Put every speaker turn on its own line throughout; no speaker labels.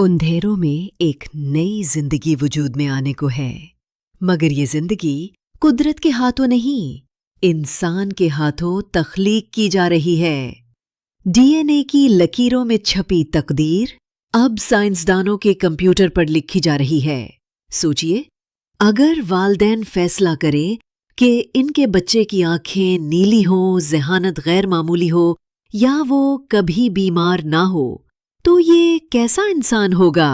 अंधेरों में एक नई जिंदगी वजूद में आने को है, मगर ये जिंदगी कुदरत के हाथों नहीं, इंसान के हाथों तख्लीक की जा रही है। डीएनए की लकीरों में छपी तकदीर अब साइंसदानों के कंप्यूटर पर लिखी जा रही है। सोचिए, अगर वालिदैन फैसला करे कि इनके बच्चे की आंखें नीली हों, ज़हानत गैर मामूली हो या वो कभी बीमार ना हो, तो ये कैसा इंसान होगा?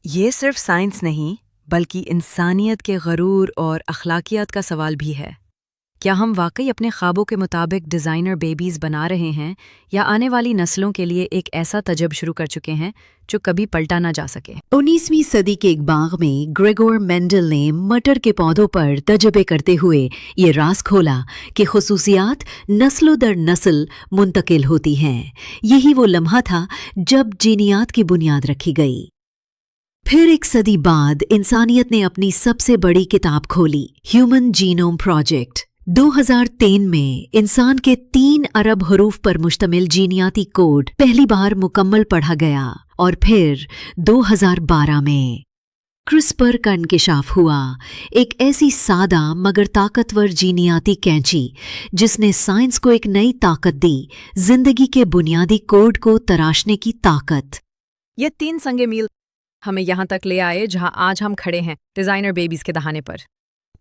ये सिर्फ साइंस नहीं बल्कि इंसानियत के गरूर और अखलाकियात का सवाल भी है। क्या हम वाकई अपने ख्वाबों के मुताबिक डिज़ाइनर बेबीज़ बना रहे हैं या आने वाली नस्लों के लिए एक ऐसा तजब शुरू कर चुके हैं जो कभी पलटा ना जा सके?
19वीं सदी के एक बाग में ग्रेगोर मेंडल ने मटर के पौधों पर तजबे करते हुए ये राज खोला कि खुसूसियात नस्लों दर नस्ल मुंतकिल होती हैं। यही वो लम्हा था जब जीनियात की बुनियाद रखी गई। फिर एक सदी बाद इंसानियत ने अपनी सबसे बड़ी किताब खोली, ह्यूमन जीनोम प्रोजेक्ट। 2003 में इंसान के 3 अरब हरूफ पर मुश्तमिल जीनियाती कोड पहली बार मुकम्मल पढ़ा गया और फिर 2012 में क्रिस्पर का इंकिशाफ हुआ, एक ऐसी सादा मगर ताकतवर जीनियाती कैंची जिसने साइंस को एक नई ताकत दी, जिंदगी के बुनियादी कोड को तराशने की ताकत।
ये 3 संगे मील हमें यहाँ तक ले आए जहाँ आज हम खड़े हैं, डिज़ाइनर बेबीज़ के दहाने पर।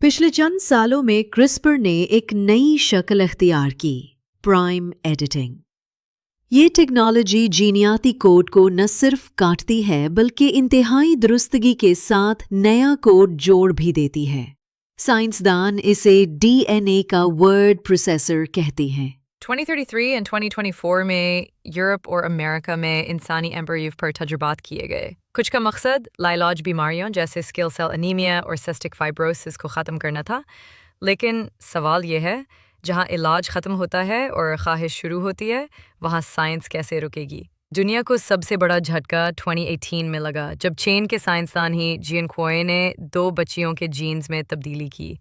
पिछले चंद सालों में क्रिस्पर ने एक नई शक्ल अख्तियार की, प्राइम एडिटिंग। ये टेक्नोलॉजी जीनियाती कोड को न सिर्फ काटती है बल्कि इंतहाई दुरुस्तगी के साथ नया कोड जोड़ भी देती है। साइंसदान इसे डीएनए का वर्ड प्रोसेसर कहते हैं।
2033 और 2024 में यूरोप और अमेरिका में इंसानी एम्ब्रियो पर तजुर्बात किए गए। कुछ का मकसद लाइलाज बीमारियों जैसे सिकल सेल एनीमिया और सिस्टिक फाइब्रोसिस को ख़त्म करना था, लेकिन सवाल यह है, जहाँ इलाज ख़त्म होता है और ख्वाहिश शुरू होती है, वहाँ साइंस कैसे रुकेगी? दुनिया को सबसे बड़ा झटका 2018 में लगा जब चीन के साइंसदान ही जिन खुओ ने 2 बच्चियों के जीन्स में तब्दीली की।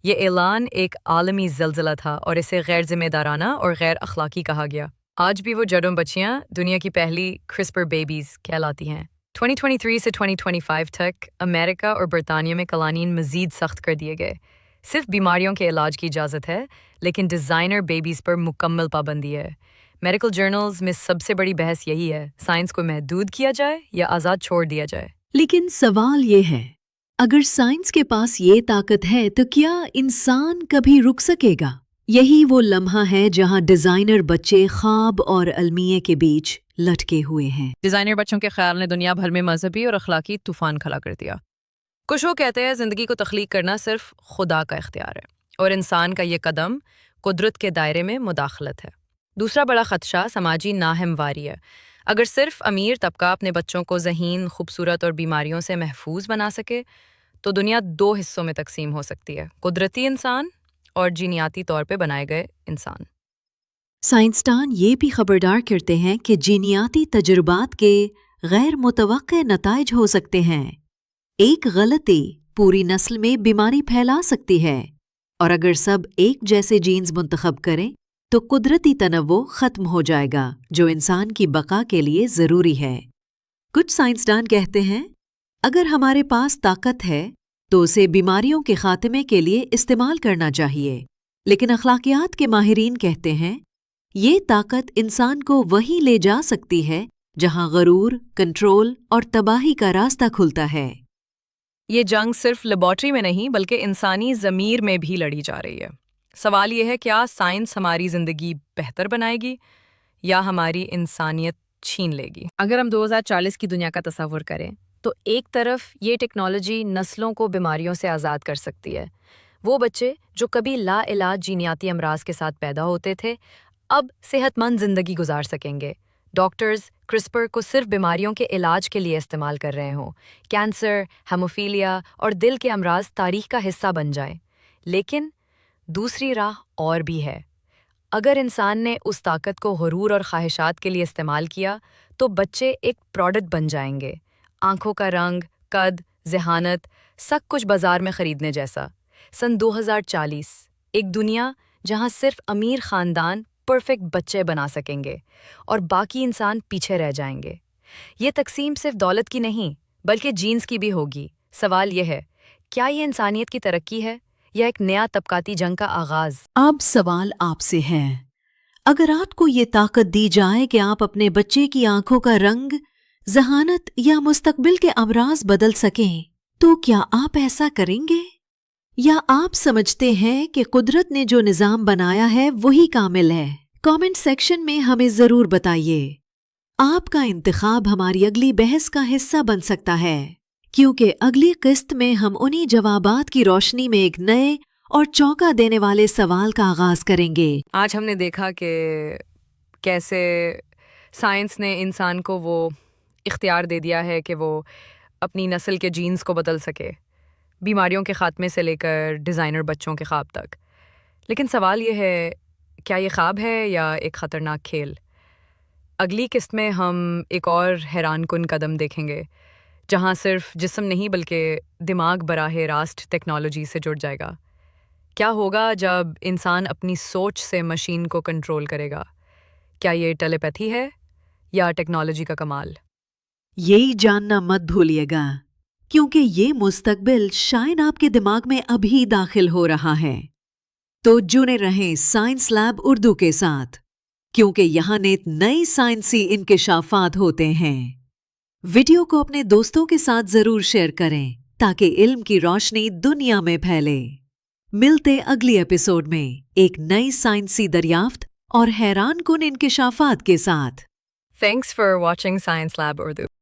ये ऐलान एक आलमी ज़लज़ला था और इसे गैर ज़िम्मेदाराना और गैर अखलाकी कहा गया। आज भी वो जड़ों बच्चियाँ दुनिया की पहली क्रिस्पर बेबीज़ कहलाती हैं। 2023 से 2025 तक अमेरिका और बरतानिया में कवानीन मज़ीद सख्त कर दिए गए। सिर्फ बीमारियों के इलाज की इजाज़त है, लेकिन डिज़ाइनर बेबीज़ पर मुकम्मल पाबंदी है। मेडिकल जर्नल्स में सबसे बड़ी बहस यही है, साइंस को महदूद किया जाए या आज़ाद छोड़ दिया जाए।
लेकिन सवाल ये है, अगर साइंस के पास ये ताकत है तो क्या इंसान कभी रुक सकेगा? यही वो लम्हा है जहां डिजाइनर बच्चे ख्वाब और अलमिये के बीच लटके हुए हैं।
डिज़ाइनर बच्चों के ख्याल ने दुनिया भर में मजहबी और अखलाकी तूफान खड़ा कर दिया। कुछ लोग कहते हैं ज़िंदगी को तख्लीक करना सिर्फ खुदा का इख्तियार है और इंसान का ये कदम कुदरत के दायरे में मुदाखलत है। दूसरा बड़ा खदशा समाजी नाहमवारी है। अगर सिर्फ अमीर तबका अपने बच्चों को ज़हीन, खूबसूरत और बीमारियों से महफूज बना सके तो दुनिया 2 हिस्सों में तकसीम हो सकती है, कुदरती इंसान और जीनियाती तौर पे बनाए गए इंसान।
साइंसदान ये भी खबरदार करते हैं कि जीनियाती तजुर्बात के गैर मुतवक्के नताइज हो सकते हैं। एक गलती पूरी नस्ल में बीमारी फैला सकती है और अगर सब एक जैसे जीन्स मुंतखब करें तो कुदरती तनव्वो खत्म हो जाएगा जो इंसान की बका के लिए ज़रूरी है। कुछ साइंसदान कहते हैं अगर हमारे पास ताकत है तो उसे बीमारियों के खात्मे के लिए इस्तेमाल करना चाहिए, लेकिन अखलाकियात के माहिरीन कहते हैं ये ताकत इंसान को वहीं ले जा सकती है जहां गरूर, कंट्रोल और तबाही का रास्ता खुलता है।
ये जंग सिर्फ लेबॉर्ट्री में नहीं बल्कि इंसानी ज़मीर में भी लड़ी जा रही है। सवाल ये है, क्या साइंस हमारी ज़िंदगी बेहतर बनाएगी या हमारी इंसानियत छीन लेगी? अगर हम 2040 की दुनिया का तस्वुर करें तो एक तरफ ये टेक्नोलॉजी नस्लों को बीमारियों से आज़ाद कर सकती है। वो बच्चे जो कभी लाइलाज जीनियाती अमराज के साथ पैदा होते थे अब सेहतमंद ज़िंदगी गुजार सकेंगे। डॉक्टर्स क्रिस्पर को सिर्फ बीमारियों के इलाज के लिए इस्तेमाल कर रहे हों, कैंसर, हेमोफीलिया और दिल के अमराज तारीख का हिस्सा बन जाए। लेकिन दूसरी राह और भी है। अगर इंसान ने उस ताकत को गुरूर और ख्वाहिशात के लिए इस्तेमाल किया तो बच्चे एक प्रोडक्ट बन जाएंगे, आंखों का रंग, कद, ज़हानत, सब कुछ बाजार में ख़रीदने जैसा। सन 2040 एक दुनिया जहां सिर्फ अमीर ख़ानदान परफेक्ट बच्चे बना सकेंगे और बाकी इंसान पीछे रह जाएंगे। یہ تقسیم صرف دولت کی نہیں بلکہ جینز کی بھی ہوگی۔ سوال یہ ہے، کیا یہ انسانیت کی ترقی ہے یا ایک نیا طبقاتی جنگ کا آغاز؟
اب سوال آپ سے ہے، اگر آپ کو یہ طاقت دی جائے کہ آپ اپنے بچے کی آنکھوں کا رنگ، ذہانت یا مستقبل کے امراض بدل سکیں تو کیا آپ ایسا کریں گے؟ یا آپ سمجھتے ہیں کہ قدرت نے جو نظام بنایا ہے وہی کامل ہے؟ کامنٹ سیکشن میں ہمیں ضرور بتائیے۔ آپ کا انتخاب ہماری اگلی بحث کا حصہ بن سکتا ہے، کیونکہ اگلی قسط میں ہم انہی جوابات کی روشنی میں ایک نئے اور چونکا دینے والے سوال کا آغاز کریں گے۔
آج ہم نے دیکھا کہ کیسے سائنس نے انسان کو وہ اختیار دے دیا ہے کہ وہ اپنی نسل کے جینز کو بدل سکے، بیماریوں کے خاتمے سے لے کر ڈیزائنر بچوں کے خواب تک۔ لیکن سوال یہ ہے، کیا یہ خواب ہے یا ایک خطرناک کھیل؟ اگلی قسط میں ہم ایک اور حیران کن قدم دیکھیں گے، جہاں صرف جسم نہیں بلکہ دماغ براہ راست ٹیکنالوجی سے جڑ جائے گا۔ کیا ہوگا جب انسان اپنی سوچ سے مشین کو کنٹرول کرے گا؟ کیا یہ ٹیلیپیتھی ہے یا ٹیکنالوجی کا کمال؟
یہی جاننا مت بھولیے گا، کیونکہ یہ مستقبل شاید آپ کے دماغ میں ابھی داخل ہو رہا ہے۔ تو جڑے رہیں سائنس لیب اردو کے ساتھ، کیونکہ یہاں نئی سائنسی انکشافات ہوتے ہیں۔ ویڈیو کو اپنے دوستوں کے ساتھ ضرور شیئر کریں تاکہ علم کی روشنی دنیا میں پھیلے۔ ملتے اگلی ایپیسوڈ میں ایک نئی سائنسی دریافت اور حیران کن انکشافات کے ساتھ۔
Thanks for watching Science Lab Urdu.